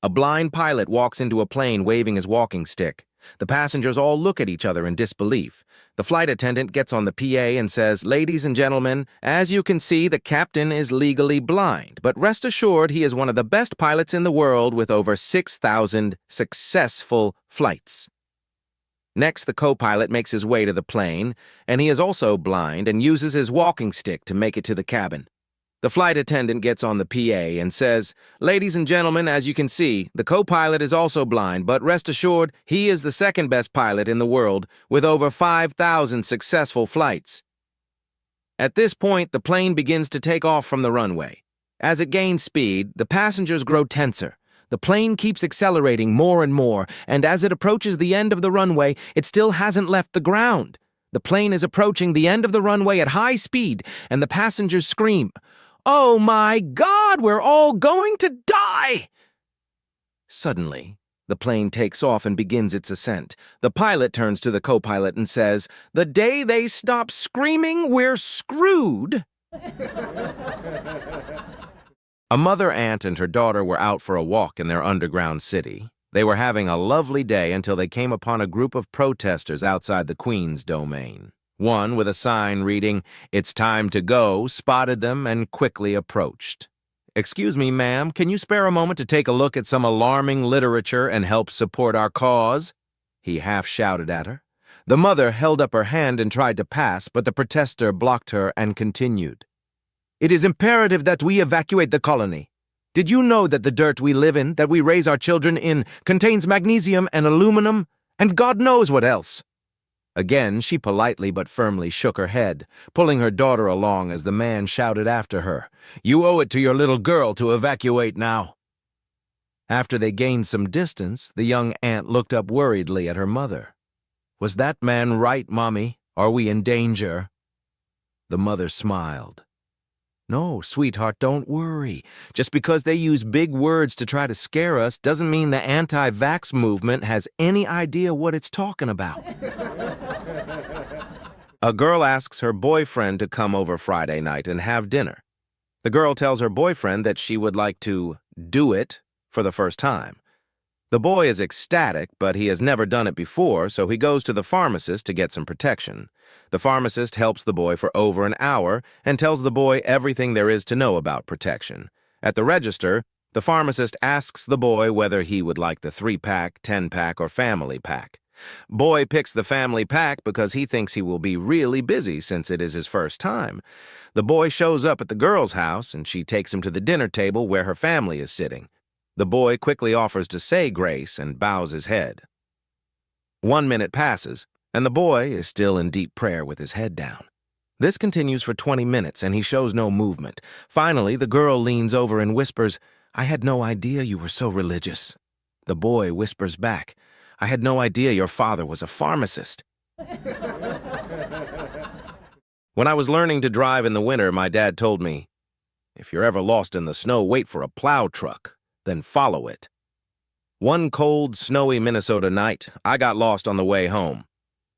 A blind pilot walks into a plane waving his walking stick. The passengers all look at each other in disbelief. The flight attendant gets on the PA and says, "Ladies and gentlemen, as you can see, the captain is legally blind, but rest assured he is one of the best pilots in the world with over 6,000 successful flights." Next, the co-pilot makes his way to the plane, and he is also blind and uses his walking stick to make it to the cabin. The flight attendant gets on the PA and says, "Ladies and gentlemen, as you can see, the co-pilot is also blind, but rest assured, he is the second best pilot in the world with over 5,000 successful flights." At this point, the plane begins to take off from the runway. As it gains speed, the passengers grow tenser. The plane keeps accelerating more and more, and as it approaches the end of the runway, it still hasn't left the ground. The plane is approaching the end of the runway at high speed, and the passengers scream, "Oh my God, we're all going to die!" Suddenly, the plane takes off and begins its ascent. The pilot turns to the co-pilot and says, "The day they stop screaming, we're screwed." A mother ant and her daughter were out for a walk in their underground city. They were having a lovely day until they came upon a group of protesters outside the Queen's domain. One, with a sign reading, "It's time to go," spotted them and quickly approached. "Excuse me, ma'am, can you spare a moment to take a look at some alarming literature and help support our cause?" he half shouted at her. The mother held up her hand and tried to pass, but the protester blocked her and continued. "It is imperative that we evacuate the colony. Did you know that the dirt we live in, that we raise our children in, contains magnesium and aluminum, and God knows what else?" Again, she politely but firmly shook her head, pulling her daughter along as the man shouted after her, "You owe it to your little girl to evacuate now." After they gained some distance, the young ant looked up worriedly at her mother. "Was that man right, Mommy? Are we in danger?" The mother smiled. "No, sweetheart, don't worry. Just because they use big words to try to scare us doesn't mean the anti-vax movement has any idea what it's talking about." A girl asks her boyfriend to come over Friday night and have dinner. The girl tells her boyfriend that she would like to do it for the first time. The boy is ecstatic, but he has never done it before, so he goes to the pharmacist to get some protection. The pharmacist helps the boy for over an hour and tells the boy everything there is to know about protection. At the register, the pharmacist asks the boy whether he would like the 3-pack, 10-pack, or family pack. Boy picks the family pack because he thinks he will be really busy since it is his first time. The boy shows up at the girl's house, and she takes him to the dinner table where her family is sitting. The boy quickly offers to say grace and bows his head. 1 minute passes, and the boy is still in deep prayer with his head down. This continues for 20 minutes, and he shows no movement. Finally, the girl leans over and whispers, "I had no idea you were so religious." The boy whispers back, "I had no idea your father was a pharmacist." When I was learning to drive in the winter, my dad told me, "If you're ever lost in the snow, wait for a plow truck. Then follow it." One cold, snowy Minnesota night, I got lost on the way home.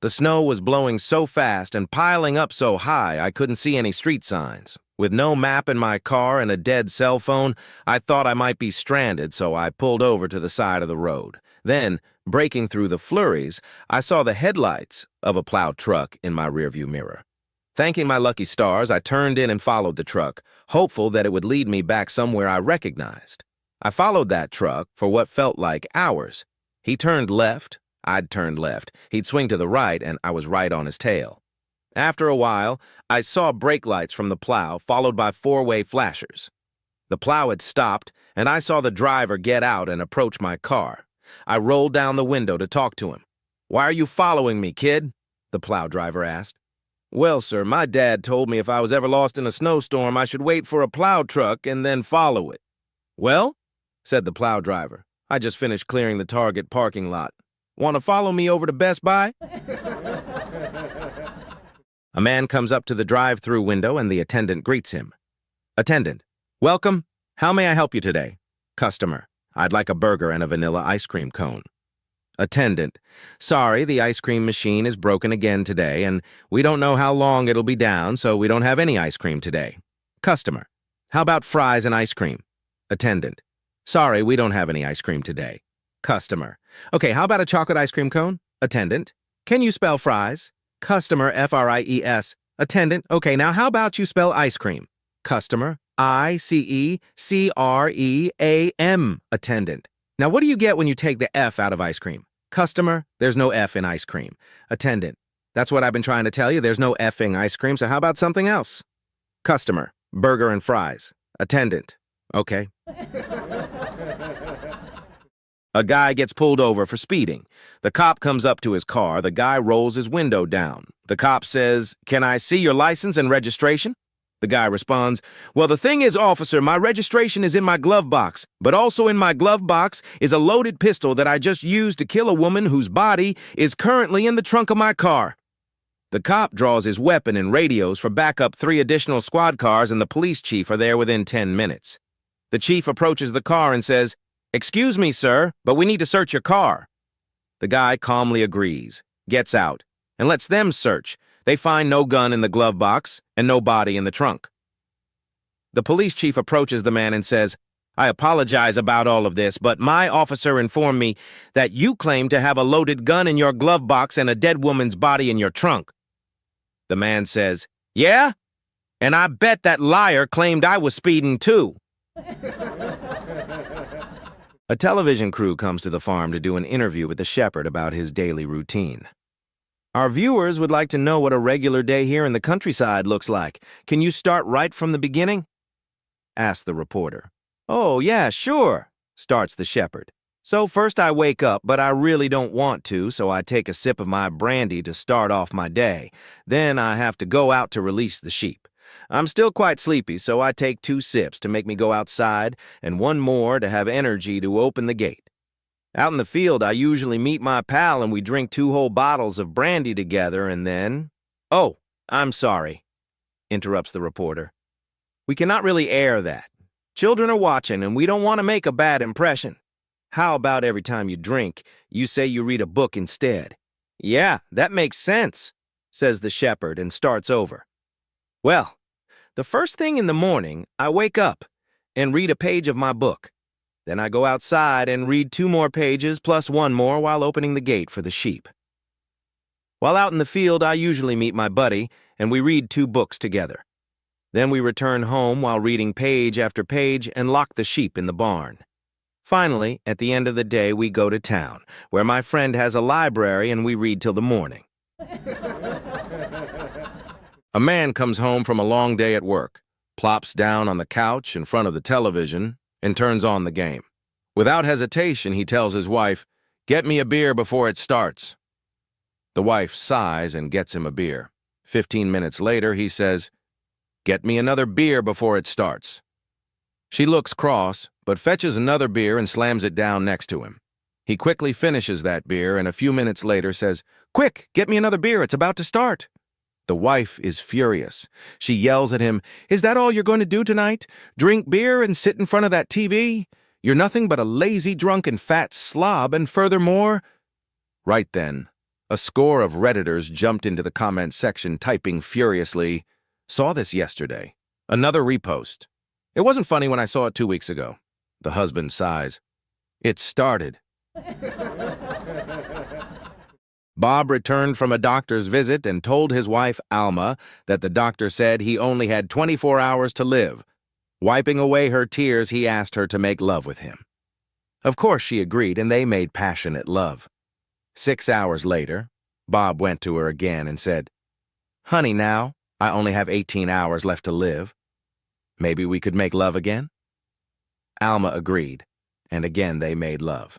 The snow was blowing so fast and piling up so high I couldn't see any street signs. With no map in my car and a dead cell phone, I thought I might be stranded, so I pulled over to the side of the road. Then, breaking through the flurries, I saw the headlights of a plow truck in my rearview mirror. Thanking my lucky stars, I turned in and followed the truck, hopeful that it would lead me back somewhere I recognized. I followed that truck for what felt like hours. He turned left, I'd turned left. He'd swing to the right, and I was right on his tail. After a while, I saw brake lights from the plow, followed by 4-way flashers. The plow had stopped, and I saw the driver get out and approach my car. I rolled down the window to talk to him. "Why are you following me, kid?" the plow driver asked. "Well, sir, my dad told me if I was ever lost in a snowstorm, I should wait for a plow truck and then follow it." "Well," said the plow driver, "I just finished clearing the Target parking lot. Want to follow me over to Best Buy?" A man comes up to the drive-through window and the attendant greets him. "Attendant, welcome. How may I help you today?" Customer, "I'd like a burger and a vanilla ice cream cone." Attendant, "Sorry, the ice cream machine is broken again today, and we don't know how long it'll be down, so we don't have any ice cream today." Customer, "How about fries and ice cream?" Attendant, Sorry, we don't have any ice cream today. Customer. Okay, how about a chocolate ice cream cone? Attendant. Can you spell fries? Customer, F-R-I-E-S. Attendant. Okay, now how about you spell ice cream? Customer, I-C-E-C-R-E-A-M. Attendant. Now what do you get when you take the F out of ice cream? Customer, there's no F in ice cream. Attendant. That's what I've been trying to tell you. There's no effing ice cream, so how about something else? Customer, burger and fries. Attendant. Okay. A guy gets pulled over for speeding. The cop comes up to his car. The guy rolls his window down. The cop says, "Can I see your license and registration?" The guy responds, "Well, the thing is, officer, my registration is in my glove box, but also in my glove box is a loaded pistol that I just used to kill a woman whose body is currently in the trunk of my car." The cop draws his weapon and radios for backup 3 additional squad cars, and the police chief are there within 10 minutes. The chief approaches the car and says, "Excuse me, sir, but we need to search your car." The guy calmly agrees, gets out, and lets them search. They find no gun in the glove box and no body in the trunk. The police chief approaches the man and says, "I apologize about all of this, but my officer informed me that you claim to have a loaded gun in your glove box and a dead woman's body in your trunk." The man says, "Yeah? And I bet that liar claimed I was speeding too." A television crew comes to the farm to do an interview with the shepherd about his daily routine. "Our viewers would like to know what a regular day here in the countryside looks like. Can you start right from the beginning?" asks the reporter. "Oh, yeah, sure," starts the shepherd. "So first I wake up, but I really don't want to, so I take a sip of my brandy to start off my day. Then I have to go out to release the sheep. I'm still quite sleepy, so I take 2 sips to make me go outside and 1 more to have energy to open the gate. Out in the field, I usually meet my pal and we drink 2 whole bottles of brandy together and then—" "Oh, I'm sorry," interrupts the reporter. "We cannot really air that. Children are watching and we don't want to make a bad impression. How about every time you drink, you say you read a book instead?" "Yeah, that makes sense," says the shepherd and starts over. "Well, the first thing in the morning, I wake up and read a page of my book. Then I go outside and read 2 more pages plus 1 more while opening the gate for the sheep. While out in the field, I usually meet my buddy and we read 2 books together. Then we return home while reading page after page and lock the sheep in the barn. Finally, at the end of the day, we go to town, where my friend has a library and we read till the morning." A man comes home from a long day at work, plops down on the couch in front of the television, and turns on the game. Without hesitation, he tells his wife, "Get me a beer before it starts." The wife sighs and gets him a beer. 15 minutes later, he says, "Get me another beer before it starts." She looks cross, but fetches another beer and slams it down next to him. He quickly finishes that beer and a few minutes later says, "Quick, get me another beer, it's about to start." The wife is furious. She yells at him, "Is that all you're going to do tonight? Drink beer and sit in front of that TV? You're nothing but a lazy, drunken, fat slob, and furthermore—" Right then, a score of Redditors jumped into the comment section typing furiously, "Saw this yesterday. Another repost. It wasn't funny when I saw it 2 weeks ago." The husband sighs. "It started." Bob returned from a doctor's visit and told his wife, Alma, that the doctor said he only had 24 hours to live. Wiping away her tears, he asked her to make love with him. Of course she agreed, and they made passionate love. 6 hours later, Bob went to her again and said, "Honey, now, I only have 18 hours left to live. Maybe we could make love again?" Alma agreed, and again they made love.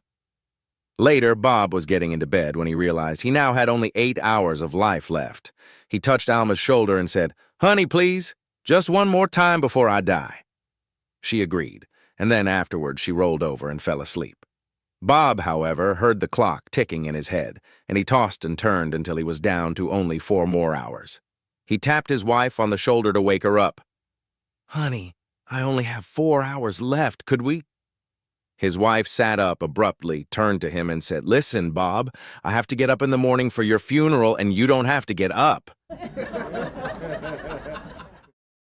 Later, Bob was getting into bed when he realized he now had only 8 hours of life left. He touched Alma's shoulder and said, "Honey, please, just 1 more time before I die." She agreed, and then afterward she rolled over and fell asleep. Bob, however, heard the clock ticking in his head, and he tossed and turned until he was down to only 4 more hours. He tapped his wife on the shoulder to wake her up. "Honey, I only have 4 hours left. Could we—" His wife sat up abruptly, turned to him, and said, "Listen, Bob, I have to get up in the morning for your funeral, and you don't have to get up."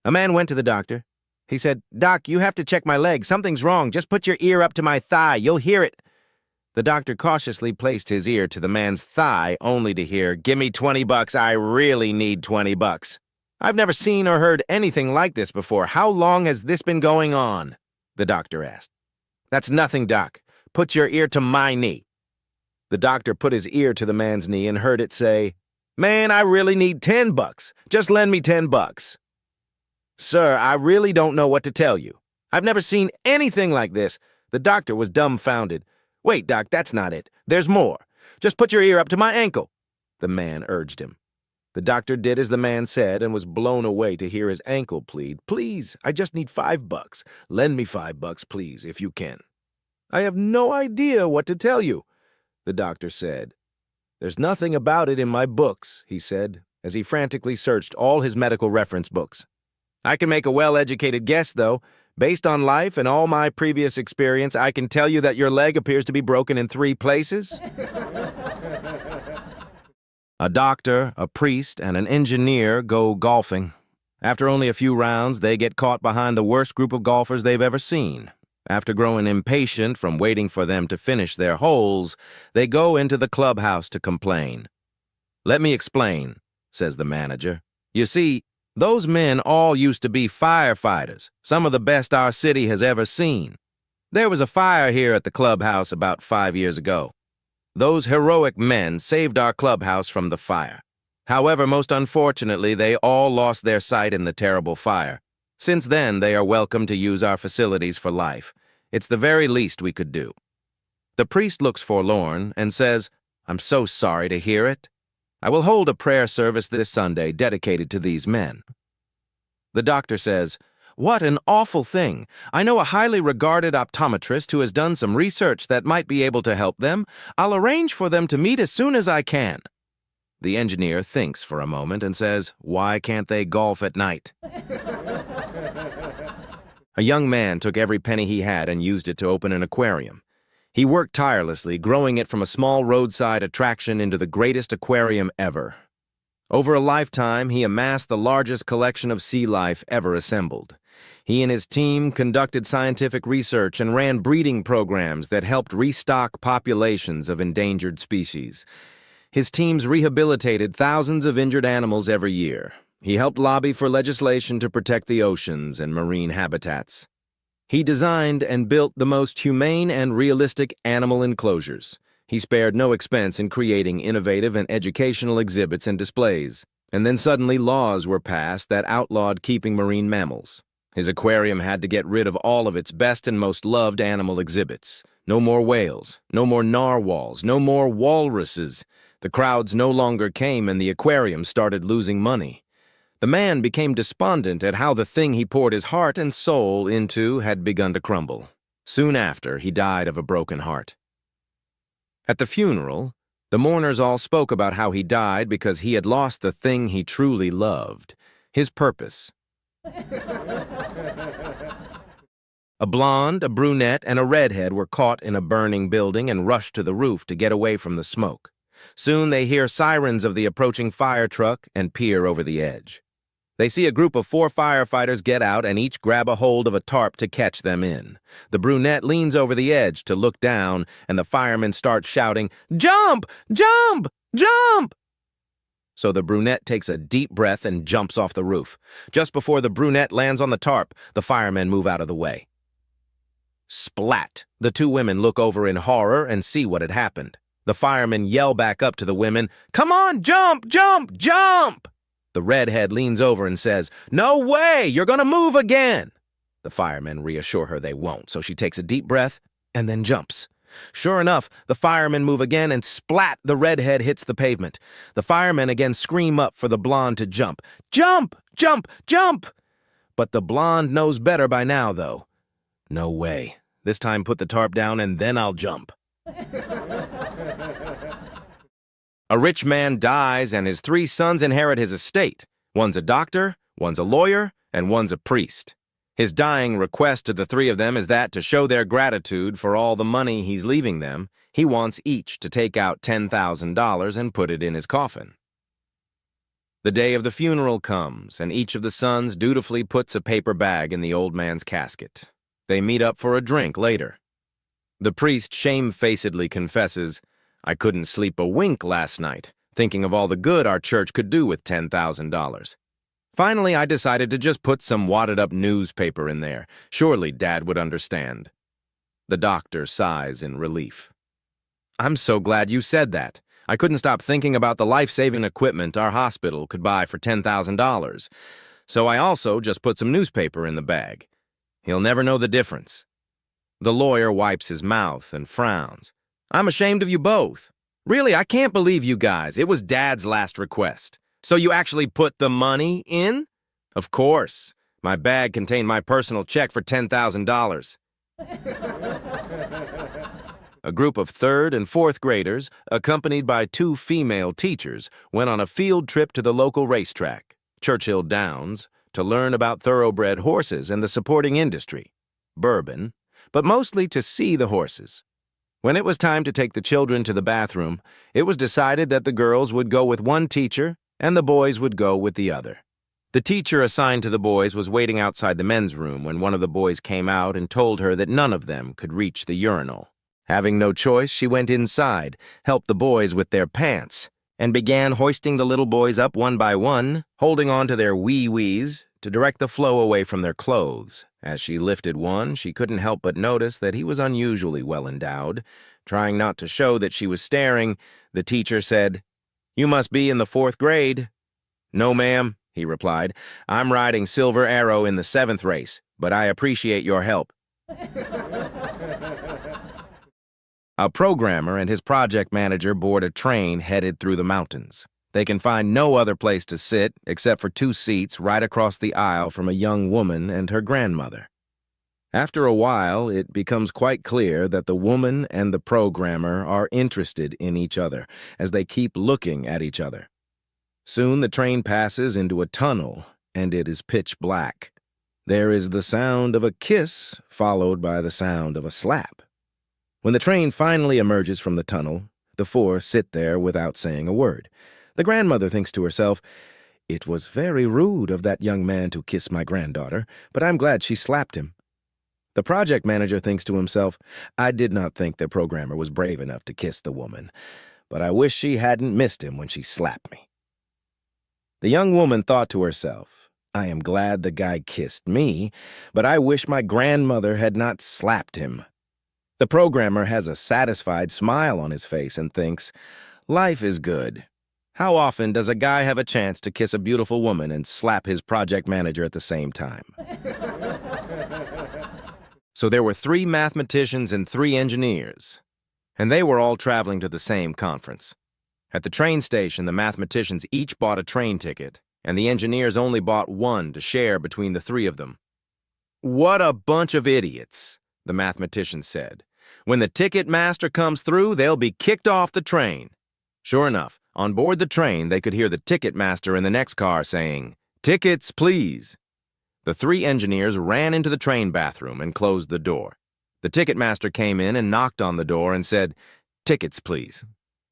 A man went to the doctor. He said, "Doc, you have to check my leg. Something's wrong. Just put your ear up to my thigh. You'll hear it." The doctor cautiously placed his ear to the man's thigh, only to hear, "Give me $20. I really need $20. I've never seen or heard anything like this before. How long has this been going on?" the doctor asked. "That's nothing, Doc. Put your ear to my knee." The doctor put his ear to the man's knee and heard it say, "Man, I really need $10. Just lend me $10. "Sir, I really don't know what to tell you. I've never seen anything like this." The doctor was dumbfounded. "Wait, Doc, that's not it. There's more. Just put your ear up to my ankle," the man urged him. The doctor did as the man said and was blown away to hear his ankle plead, "Please, I just need $5. Lend me $5, please, if you can." "I have no idea what to tell you," the doctor said. "There's nothing about it in my books," he said, as he frantically searched all his medical reference books. "I can make a well-educated guess, though. Based on life and all my previous experience, I can tell you that your leg appears to be broken in 3 places." A doctor, a priest, and an engineer go golfing. After only a few rounds, they get caught behind the worst group of golfers they've ever seen. After growing impatient from waiting for them to finish their holes, they go into the clubhouse to complain. "Let me explain," says the manager. "You see, those men all used to be firefighters, some of the best our city has ever seen. There was a fire here at the clubhouse about 5 years ago. Those heroic men saved our clubhouse from the fire. However, most unfortunately, they all lost their sight in the terrible fire. Since then, they are welcome to use our facilities for life. It's the very least we could do." The priest looks forlorn and says, "I'm so sorry to hear it. I will hold a prayer service this Sunday dedicated to these men." The doctor says, "What an awful thing. I know a highly regarded optometrist who has done some research that might be able to help them. I'll arrange for them to meet as soon as I can." The engineer thinks for a moment and says, "Why can't they golf at night?" A young man took every penny he had and used it to open an aquarium. He worked tirelessly, growing it from a small roadside attraction into the greatest aquarium ever. Over a lifetime, he amassed the largest collection of sea life ever assembled. He and his team conducted scientific research and ran breeding programs that helped restock populations of endangered species. His teams rehabilitated thousands of injured animals every year. He helped lobby for legislation to protect the oceans and marine habitats. He designed and built the most humane and realistic animal enclosures. He spared no expense in creating innovative and educational exhibits and displays. And then suddenly laws were passed that outlawed keeping marine mammals. His aquarium had to get rid of all of its best and most loved animal exhibits. No more whales, no more narwhals, no more walruses. The crowds no longer came and the aquarium started losing money. The man became despondent at how the thing he poured his heart and soul into had begun to crumble. Soon after, he died of a broken heart. At the funeral, the mourners all spoke about how he died because he had lost the thing he truly loved, his purpose. A blonde, a brunette, and a redhead were caught in a burning building and rushed to the roof to get away from the smoke. Soon they hear sirens of the approaching fire truck and peer over the edge. They see a group of 4 firefighters get out and each grab a hold of a tarp to catch them in. The brunette leans over the edge to look down, and the firemen start shouting, "Jump! Jump! Jump!" So the brunette takes a deep breath and jumps off the roof. Just before the brunette lands on the tarp, the firemen move out of the way. Splat! The 2 women look over in horror and see what had happened. The firemen yell back up to the women, "Come on, jump, jump, jump!" The redhead leans over and says, "No way, you're gonna move again." The firemen reassure her they won't, so she takes a deep breath and then jumps. Sure enough, the firemen move again and splat, the redhead hits the pavement. The firemen again scream up for the blonde to jump. "Jump, jump, jump!" But the blonde knows better by now, though. "No way. This time put the tarp down and then I'll jump." A rich man dies and his 3 sons inherit his estate. One's a doctor, one's a lawyer, and one's a priest. His dying request to the 3 of them is that, to show their gratitude for all the money he's leaving them, he wants each to take out $10,000 and put it in his coffin. The day of the funeral comes, and each of the sons dutifully puts a paper bag in the old man's casket. They meet up for a drink later. The priest shamefacedly confesses, "I couldn't sleep a wink last night, thinking of all the good our church could do with $10,000. Finally, I decided to just put some wadded-up newspaper in there. Surely Dad would understand." The doctor sighs in relief. "I'm so glad you said that. I couldn't stop thinking about the life-saving equipment our hospital could buy for $10,000. So I also just put some newspaper in the bag. He'll never know the difference." The lawyer wipes his mouth and frowns. "I'm ashamed of you both. Really, I can't believe you guys. It was Dad's last request. So you actually put the money in?" "Of course. My bag contained my personal check for $10,000. A group of 3rd and 4th graders, accompanied by 2 female teachers, went on a field trip to the local racetrack, Churchill Downs, to learn about thoroughbred horses and the supporting industry, bourbon, but mostly to see the horses. When it was time to take the children to the bathroom, it was decided that the girls would go with one teacher and the boys would go with the other. The teacher assigned to the boys was waiting outside the men's room when one of the boys came out and told her that none of them could reach the urinal. Having no choice, she went inside, helped the boys with their pants, and began hoisting the little boys up one by one, holding on to their wee-wees to direct the flow away from their clothes. As she lifted one, she couldn't help but notice that he was unusually well endowed. Trying not to show that she was staring, the teacher said, "You must be in the 4th grade." "No, ma'am," he replied. "I'm riding Silver Arrow in the 7th race, but I appreciate your help." A programmer and his project manager board a train headed through the mountains. They can find no other place to sit except for 2 seats right across the aisle from a young woman and her grandmother. After a while, it becomes quite clear that the woman and the programmer are interested in each other as they keep looking at each other. Soon the train passes into a tunnel, and it is pitch black. There is the sound of a kiss, followed by the sound of a slap. When the train finally emerges from the tunnel, the 4 sit there without saying a word. The grandmother thinks to herself, "It was very rude of that young man to kiss my granddaughter, but I'm glad she slapped him." The project manager thinks to himself, "I did not think the programmer was brave enough to kiss the woman, but I wish she hadn't missed him when she slapped me." The young woman thought to herself, "I am glad the guy kissed me, but I wish my grandmother had not slapped him." The programmer has a satisfied smile on his face and thinks, "Life is good. How often does a guy have a chance to kiss a beautiful woman and slap his project manager at the same time?" So there were 3 mathematicians and 3 engineers, and they were all traveling to the same conference. At the train station, the mathematicians each bought a train ticket, and the engineers only bought one to share between the 3 of them. "What a bunch of idiots," the mathematician said. "When the ticket master comes through, they'll be kicked off the train." Sure enough, on board the train, they could hear the ticket master in the next car saying, "Tickets, please." The 3 engineers ran into the train bathroom and closed the door. The ticket master came in and knocked on the door and said, "Tickets, please."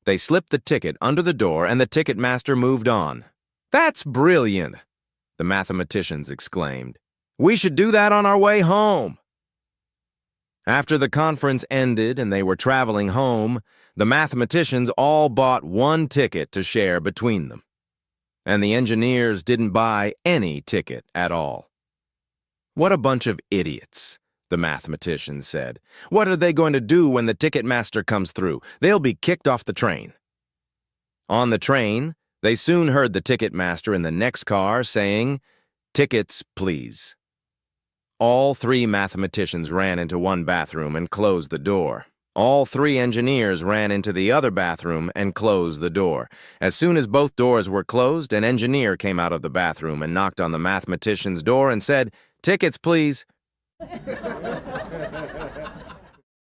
They slipped the ticket under the door and the ticket master moved on. "That's brilliant," the mathematicians exclaimed. "We should do that on our way home." After the conference ended and they were traveling home, the mathematicians all bought one ticket to share between them. And the engineers didn't buy any ticket at all. "What a bunch of idiots," the mathematician said. "What are they going to do when the ticket master comes through? They'll be kicked off the train." On the train, they soon heard the ticket master in the next car saying, "Tickets, please." All 3 mathematicians ran into one bathroom and closed the door. All 3 engineers ran into the other bathroom and closed the door. As soon as both doors were closed, an engineer came out of the bathroom and knocked on the mathematician's door and said, "Tickets, please."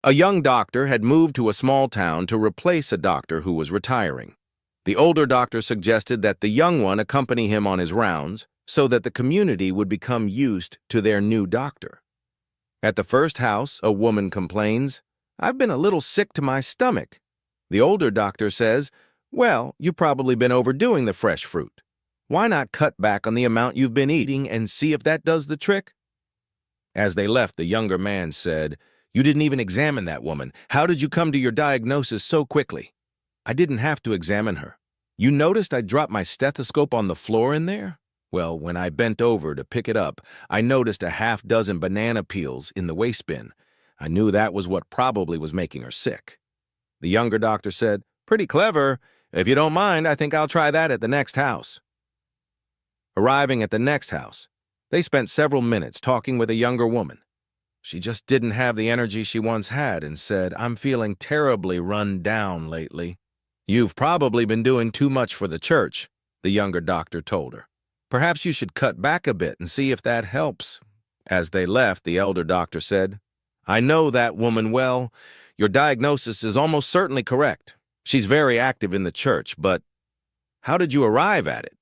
A young doctor had moved to a small town to replace a doctor who was retiring. The older doctor suggested that the young one accompany him on his rounds so that the community would become used to their new doctor. At the first house, a woman complains, "I've been a little sick to my stomach." The older doctor says, "Well, you've probably been overdoing the fresh fruit." Why not cut back on the amount you've been eating and see if that does the trick?" As they left, the younger man said, "You didn't even examine that woman. How did you come to your diagnosis so quickly?" "I didn't have to examine her. You noticed I dropped my stethoscope on the floor in there? Well, when I bent over to pick it up, I noticed a half-dozen banana peels in the waste bin. I knew that was what probably was making her sick." The younger doctor said, "Pretty clever. If you don't mind, I think I'll try that at the next house." Arriving at the next house, they spent several minutes talking with a younger woman. She just didn't have the energy she once had and said, "I'm feeling terribly run down lately." "You've probably been doing too much for the church," the younger doctor told her. "Perhaps you should cut back a bit and see if that helps." As they left, the elder doctor said, "I know that woman well. Your diagnosis is almost certainly correct. She's very active in the church, but how did you arrive at it?"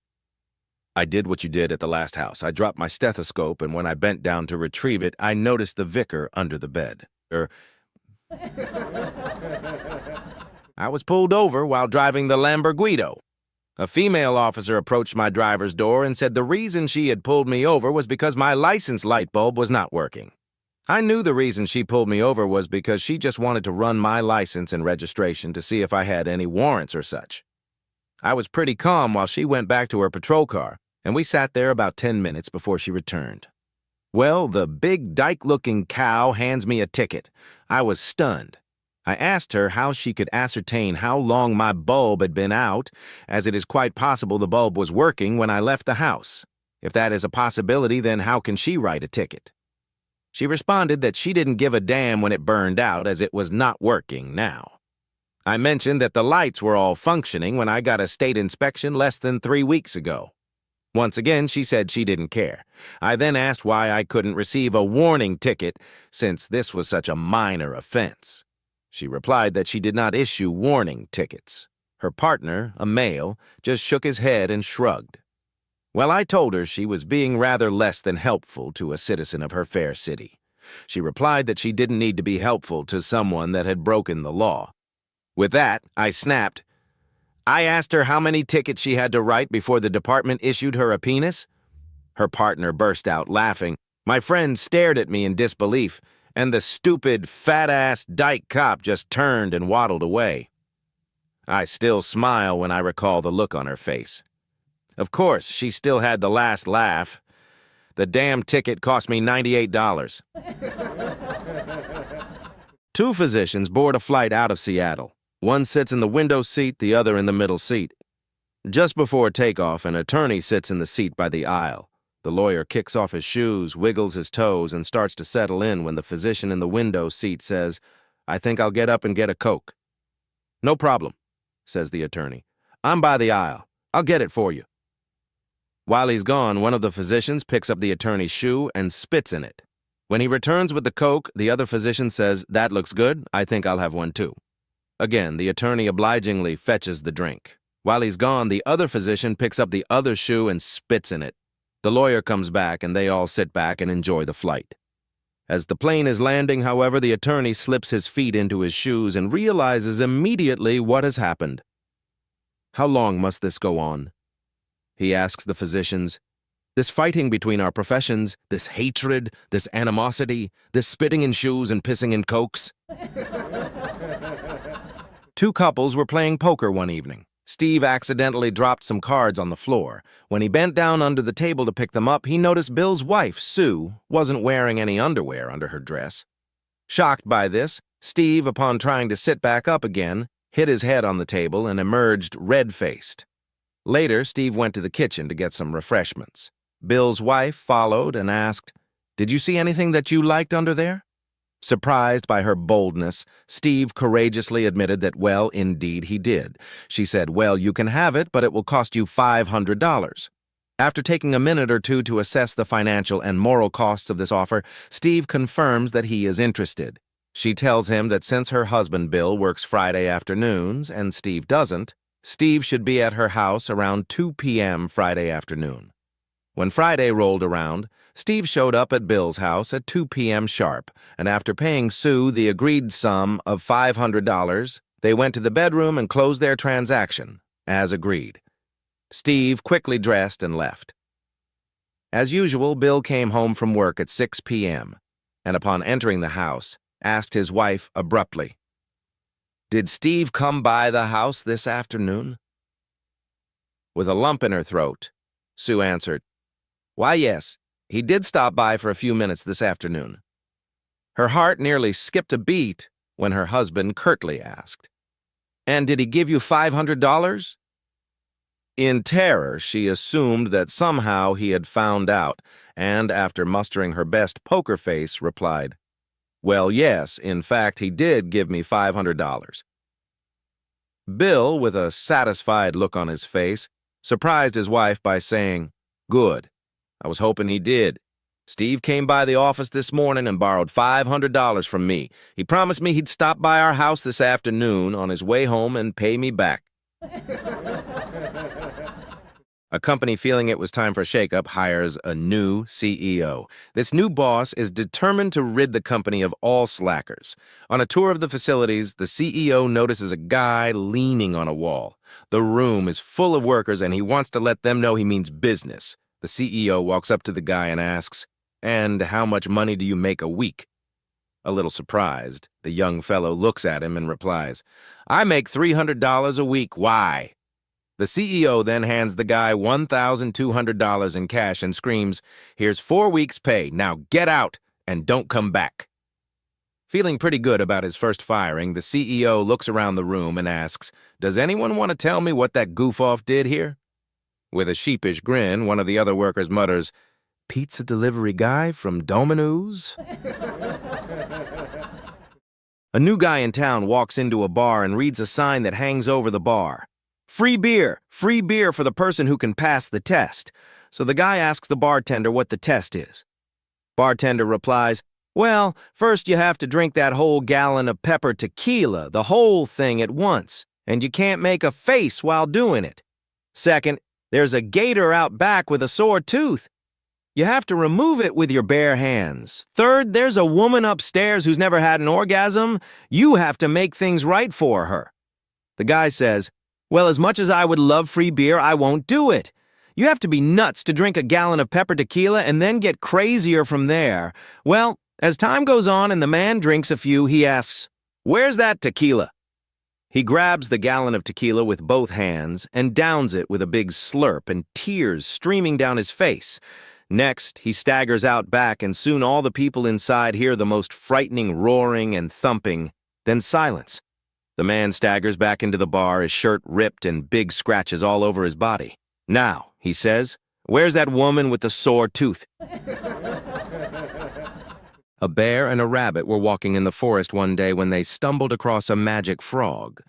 "I did what you did at the last house. I dropped my stethoscope, and when I bent down to retrieve it, I noticed the vicar under the bed. I was pulled over while driving the Lamborghini. A female officer approached my driver's door and said the reason she had pulled me over was because my license light bulb was not working. I knew the reason she pulled me over was because she just wanted to run my license and registration to see if I had any warrants or such. I was pretty calm while she went back to her patrol car, and we sat there about 10 minutes before she returned. Well, the big dyke-looking cow hands me a ticket. I was stunned. I asked her how she could ascertain how long my bulb had been out, as it is quite possible the bulb was working when I left the house. If that is a possibility, then how can she write a ticket? She responded that she didn't give a damn when it burned out, as it was not working now. I mentioned that the lights were all functioning when I got a state inspection less than 3 weeks ago. Once again, she said she didn't care. I then asked why I couldn't receive a warning ticket since this was such a minor offense. She replied that she did not issue warning tickets. Her partner, a male, just shook his head and shrugged. Well, I told her she was being rather less than helpful to a citizen of her fair city. She replied that she didn't need to be helpful to someone that had broken the law. With that, I snapped. I asked her how many tickets she had to write before the department issued her a penis. Her partner burst out laughing. My friend stared at me in disbelief, and the stupid, fat-ass dyke cop just turned and waddled away. I still smile when I recall the look on her face. Of course, she still had the last laugh. The damn ticket cost me $98. 2 physicians board a flight out of Seattle. One sits in the window seat, the other in the middle seat. Just before takeoff, an attorney sits in the seat by the aisle. The lawyer kicks off his shoes, wiggles his toes, and starts to settle in when the physician in the window seat says, "I think I'll get up and get a Coke." "No problem," says the attorney. "I'm by the aisle. I'll get it for you." While he's gone, one of the physicians picks up the attorney's shoe and spits in it. When he returns with the Coke, the other physician says, "That looks good. I think I'll have one too." Again, the attorney obligingly fetches the drink. While he's gone, the other physician picks up the other shoe and spits in it. The lawyer comes back, and they all sit back and enjoy the flight. As the plane is landing, however, the attorney slips his feet into his shoes and realizes immediately what has happened. "How long must this go on?" He asks the physicians. "This fighting between our professions, this hatred, this animosity, this spitting in shoes and pissing in Cokes?" 2 couples were playing poker one evening. Steve accidentally dropped some cards on the floor. When he bent down under the table to pick them up, he noticed Bill's wife, Sue, wasn't wearing any underwear under her dress. Shocked by this, Steve, upon trying to sit back up again, hit his head on the table and emerged red-faced. Later, Steve went to the kitchen to get some refreshments. Bill's wife followed and asked, "Did you see anything that you liked under there?" Surprised by her boldness, Steve courageously admitted that, well, indeed he did. She said, "Well, you can have it, but it will cost you $500. After taking a minute or two to assess the financial and moral costs of this offer, Steve confirms that he is interested. She tells him that since her husband, Bill, works Friday afternoons and Steve doesn't, Steve should be at her house around 2 p.m. Friday afternoon. When Friday rolled around, Steve showed up at Bill's house at 2 p.m. sharp, and after paying Sue the agreed sum of $500, they went to the bedroom and closed their transaction, as agreed. Steve quickly dressed and left. As usual, Bill came home from work at 6 p.m. and upon entering the house, asked his wife abruptly, "Did Steve come by the house this afternoon?" With a lump in her throat, Sue answered, "Why, yes, he did stop by for a few minutes this afternoon." Her heart nearly skipped a beat when her husband curtly asked, "And did he give you $500? In terror, she assumed that somehow he had found out, and after mustering her best poker face, replied, "Well, yes, in fact, he did give me $500. Bill, with a satisfied look on his face, surprised his wife by saying, "Good. I was hoping he did. Steve came by the office this morning and borrowed $500 from me. He promised me he'd stop by our house this afternoon on his way home and pay me back." A company feeling it was time for a shakeup hires a new CEO. This new boss is determined to rid the company of all slackers. On a tour of the facilities, the CEO notices a guy leaning on a wall. The room is full of workers and he wants to let them know he means business. The CEO walks up to the guy and asks, "And how much money do you make a week?" A little surprised, the young fellow looks at him and replies, "I make $300 a week. Why?" The CEO then hands the guy $1,200 in cash and screams, "Here's 4 weeks' pay. Now get out and don't come back." Feeling pretty good about his first firing, the CEO looks around the room and asks, "Does anyone want to tell me what that goof-off did here?" With a sheepish grin, one of the other workers mutters, "Pizza delivery guy from Domino's?" A new guy in town walks into a bar and reads a sign that hangs over the bar. Free beer for the person who can pass the test." So the guy asks the bartender what the test is. Bartender replies, "Well, first you have to drink that whole gallon of pepper tequila, the whole thing at once, and you can't make a face while doing it. Second, there's a gator out back with a sore tooth. You have to remove it with your bare hands. Third, there's a woman upstairs who's never had an orgasm. You have to make things right for her." The guy says, "Well, as much as I would love free beer, I won't do it. You have to be nuts to drink a gallon of pepper tequila and then get crazier from there. Well, as time goes on and the man drinks a few, he asks, 'Where's that tequila?' He grabs the gallon of tequila with both hands and downs it with a big slurp and tears streaming down his face. Next, he staggers out back and soon all the people inside hear the most frightening roaring and thumping, then silence. The man staggers back into the bar, his shirt ripped and big scratches all over his body. 'Now,' he says, 'where's that woman with the sore tooth?'" A bear and a rabbit were walking in the forest one day when they stumbled across a magic frog.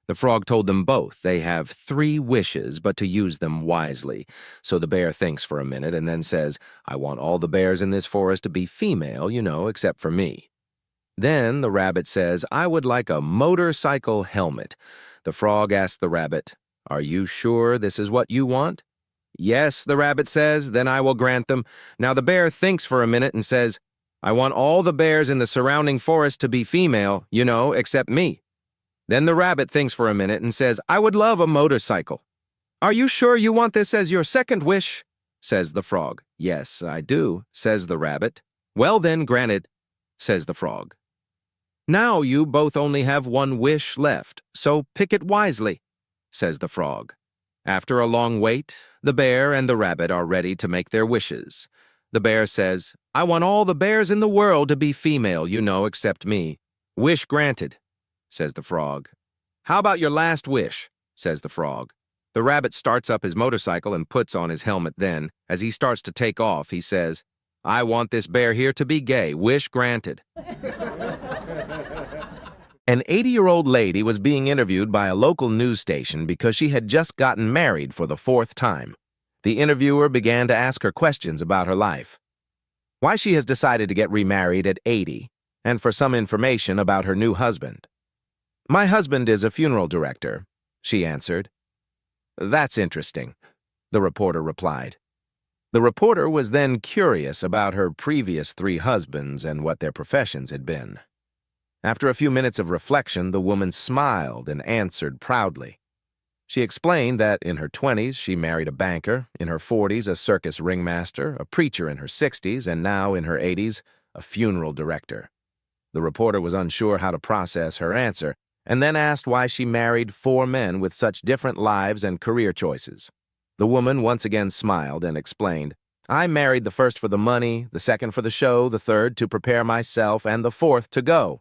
The frog told them both they have 3 wishes, but to use them wisely. So the bear thinks for a minute and then says, "I want all the bears in this forest to be female, except for me." Then the rabbit says, "I would like a motorcycle helmet." The frog asks the rabbit, "Are you sure this is what you want?" "Yes," the rabbit says, "then I will grant them." Now the bear thinks for a minute and says, "I want all the bears in the surrounding forest to be female, except me." Then the rabbit thinks for a minute and says, "I would love a motorcycle." "Are you sure you want this as your second wish?" says the frog. "Yes, I do," says the rabbit. "Well then, granted," says the frog. "Now you both only have 1 wish left, so pick it wisely," says the frog. After a long wait, the bear and the rabbit are ready to make their wishes. The bear says, "I want all the bears in the world to be female, except me." "Wish granted," says the frog. "How about your last wish?" says the frog. The rabbit starts up his motorcycle and puts on his helmet then. As he starts to take off, he says, "I want this bear here to be gay. Wish granted." An 80-year-old lady was being interviewed by a local news station because she had just gotten married for the 4th time. The interviewer began to ask her questions about her life. Why she has decided to get remarried at 80, and for some information about her new husband. "My husband is a funeral director," she answered. "That's interesting," the reporter replied. The reporter was then curious about her previous 3 husbands and what their professions had been. After a few minutes of reflection, the woman smiled and answered proudly, She explained that in her 20s she married a banker, in her 40s a circus ringmaster, a preacher in her 60s, and now in her 80s a funeral director. The reporter was unsure how to process her answer, and then asked why she married 4 men with such different lives and career choices. The woman once again smiled and explained, "I married the first for the money, the second for the show, the third to prepare myself, and the fourth to go."